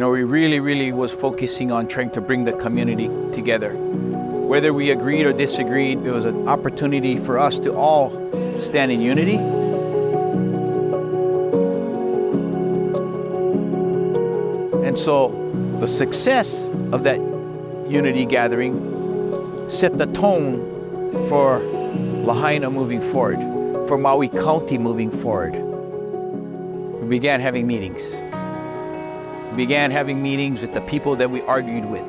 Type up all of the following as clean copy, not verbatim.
we really was focusing on trying to bring the community together. Whether we agreed or disagreed, it was an opportunity for us to all stand in unity. And so the success of that unity gathering set the tone for Lahaina moving forward, for Maui County moving forward. We began having meetings. We began having meetings with the people that we argued with.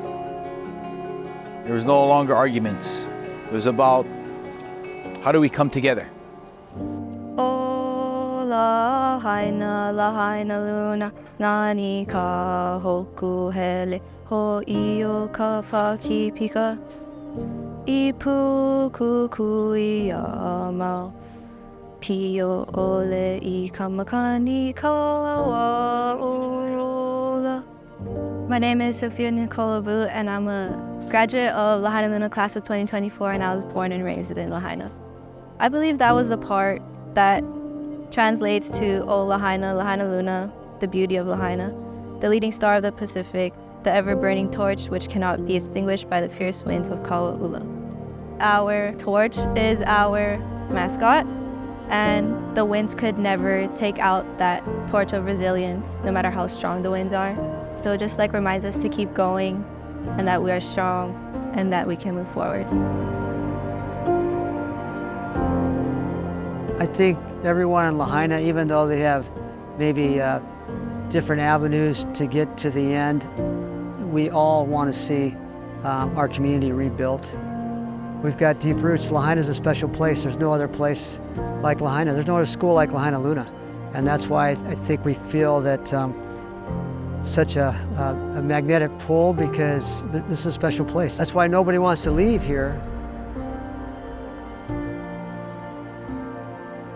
There was no longer arguments. It was about how do we come together. O Lahaina, Lahainaluna, nani ka hoku hele, ho iyo ka whakipika, ipu kukui amau, pio ole I kamakani kawa urula. My name is Sophia Nicola Vu, and I'm a graduate of Lahainaluna class of 2024, and I was born and raised in Lahaina. I believe that was the part that translates to O Lahaina, Lahainaluna, the beauty of Lahaina, the leading star of the Pacific, the ever-burning torch which cannot be extinguished by the fierce winds of Kaua'ula. Our torch is our mascot, and the winds could never take out that torch of resilience, no matter how strong the winds are. So it just reminds us to keep going, and that we are strong, and that we can move forward. I think everyone in Lahaina, even though they have maybe different avenues to get to the end, we all want to see our community rebuilt. We've got deep roots. Lahaina is a special place. There's no other place like Lahaina. There's no other school like Lahainaluna. And that's why I think we feel that such a magnetic pull, because this is a special place. That's why nobody wants to leave here.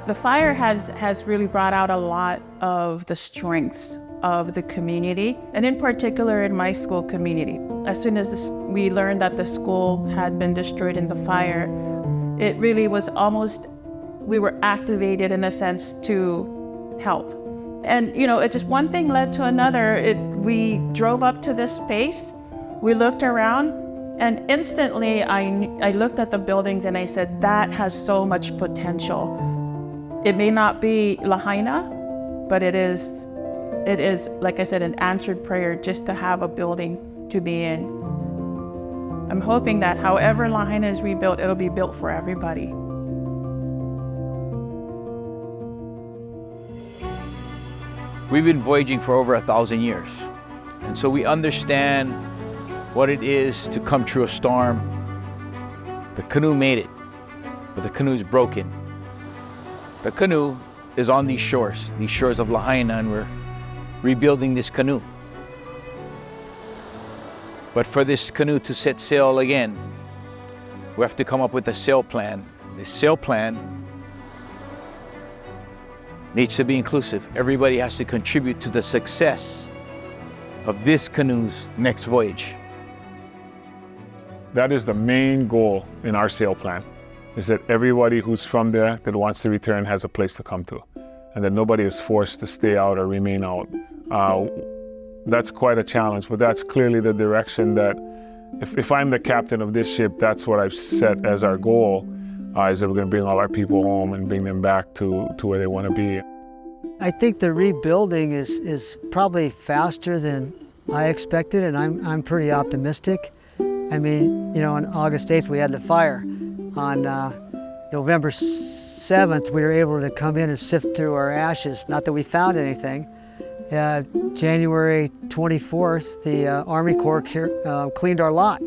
The fire has really brought out a lot of the strengths of the community, and in particular in my school community. As soon as we learned that the school had been destroyed in the fire, it really was almost, we were activated in a sense to help. And it just one thing led to another. We drove up to this space, we looked around, and instantly I looked at the buildings and I said, that has so much potential. It may not be Lahaina, but it is, like I said, an answered prayer just to have a building to be in. I'm hoping that however Lahaina is rebuilt, it'll be built for everybody. We've been voyaging for over 1,000 years. And so we understand what it is to come through a storm. The canoe made it, but the canoe is broken. The canoe is on these shores of Lahaina, and we're rebuilding this canoe. But for this canoe to set sail again, we have to come up with a sail plan. This sail plan needs to be inclusive. Everybody has to contribute to the success of this canoe's next voyage. That is the main goal in our sail plan, is that everybody who's from there that wants to return has a place to come to, and that nobody is forced to stay out or remain out. That's quite a challenge, but that's clearly the direction that, if I'm the captain of this ship, that's what I've set as our goal, is that we're going to bring all our people home and bring them back to where they want to be. I think the rebuilding is probably faster than I expected, and I'm pretty optimistic. I mean, on August 8th we had the fire. On November 7th we were able to come in and sift through our ashes, not that we found anything. January 24th the Army Corps cleaned our lot.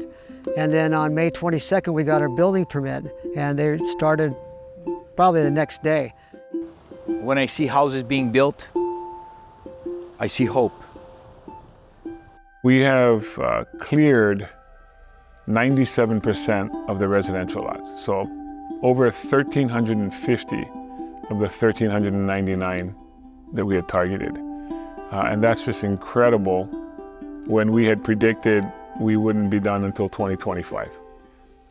And then on May 22nd we got our building permit, and they started probably the next day. When I see houses being built, I see hope. We have cleared 97% of the residential lots. So over 1,350 of the 1,399 that we had targeted. And that's just incredible when we had predicted we wouldn't be done until 2025.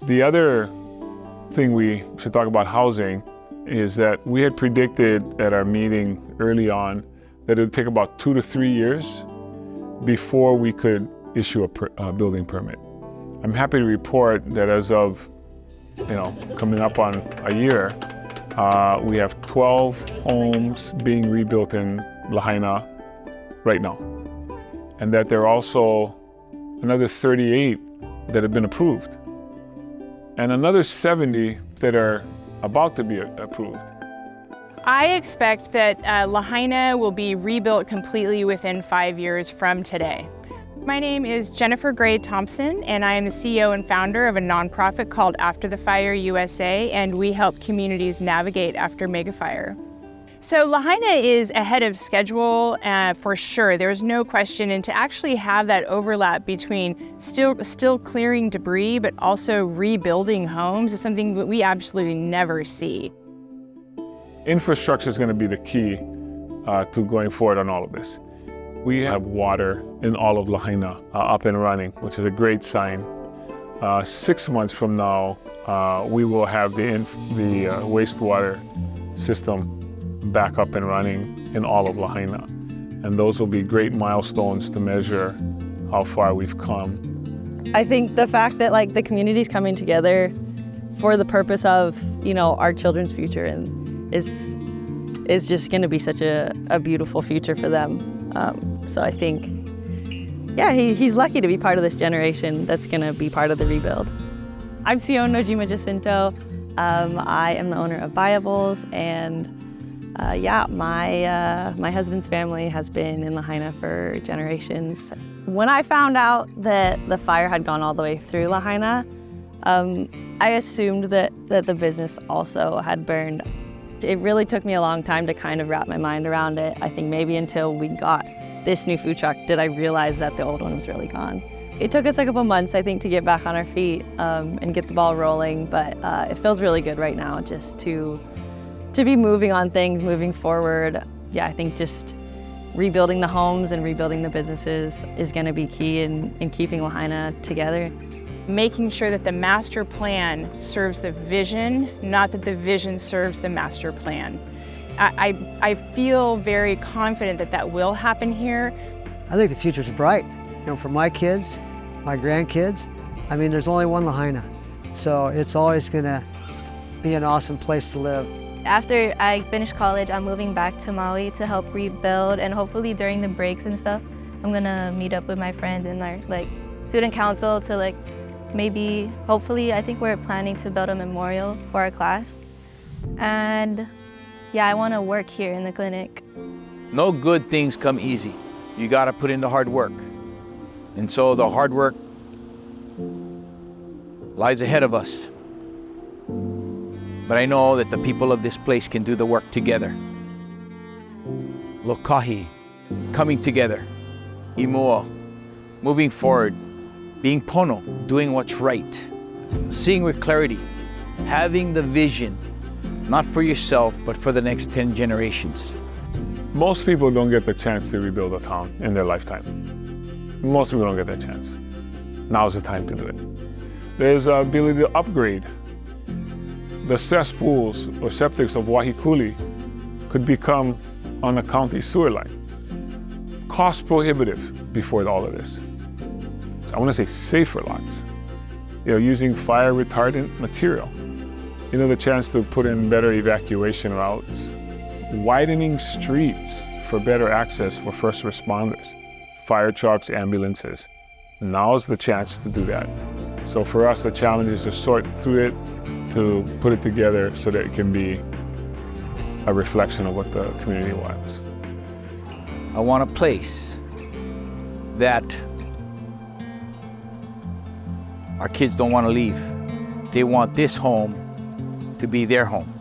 The other thing we should talk about housing is that we had predicted at our meeting early on that it would take about 2 to 3 years before we could issue a building permit. I'm happy to report that as of, coming up on a year, we have 12 homes being rebuilt in Lahaina right now. And that there are also another 38 that have been approved. And another 70 that are about to be approved. I expect that Lahaina will be rebuilt completely within 5 years from today. My name is Jennifer Gray Thompson, and I am the CEO and founder of a nonprofit called After the Fire USA, and we help communities navigate after megafire. So Lahaina is ahead of schedule for sure. There's no question, and to actually have that overlap between still clearing debris but also rebuilding homes is something that we absolutely never see. Infrastructure is going to be the key to going forward on all of this. We have water in all of Lahaina up and running, which is a great sign. 6 months from now, we will have the wastewater system back up and running in all of Lahaina. And those will be great milestones to measure how far we've come. I think the fact that the community's coming together for the purpose of, our children's future and is just going to be such a beautiful future for them. So I think, he's lucky to be part of this generation that's going to be part of the rebuild. I'm Sion Nojima Jacinto. I am the owner of Viables, and my husband's family has been in Lahaina for generations. When I found out that the fire had gone all the way through Lahaina, I assumed that the business also had burned. It really took me a long time to kind of wrap my mind around it. I think maybe until we got this new food truck did I realize that the old one was really gone. It took us a couple months, I think, to get back on our feet and get the ball rolling, but it feels really good right now just to be moving on things, moving forward. Yeah, I think just rebuilding the homes and rebuilding the businesses is going to be key in keeping Lahaina together. Making sure that the master plan serves the vision, not that the vision serves the master plan. I feel very confident that that will happen here. I think the future's bright. For my kids, my grandkids, there's only one Lahaina. So it's always gonna be an awesome place to live. After I finish college, I'm moving back to Maui to help rebuild, and hopefully during the breaks and stuff, I'm gonna meet up with my friends in our student council to maybe, hopefully, I think we're planning to build a memorial for our class. And I want to work here in the clinic. No good things come easy. You got to put in the hard work. And so the hard work lies ahead of us. But I know that the people of this place can do the work together. Lokahi, coming together. Imua, moving forward. Being pono, doing what's right. Seeing with clarity. Having the vision, not for yourself, but for the next 10 generations. Most people don't get the chance to rebuild a town in their lifetime. Most people don't get that chance. Now's the time to do it. There's the ability to upgrade. The cesspools or septics of Wahikuli could become on a county sewer line. Cost prohibitive before all of this. I want to say safer lots. Using fire retardant material. The chance to put in better evacuation routes. Widening streets for better access for first responders, fire trucks, ambulances. Now's the chance to do that. So for us, the challenge is to sort through it, to put it together so that it can be a reflection of what the community wants. I want a place that our kids don't want to leave. They want this home to be their home.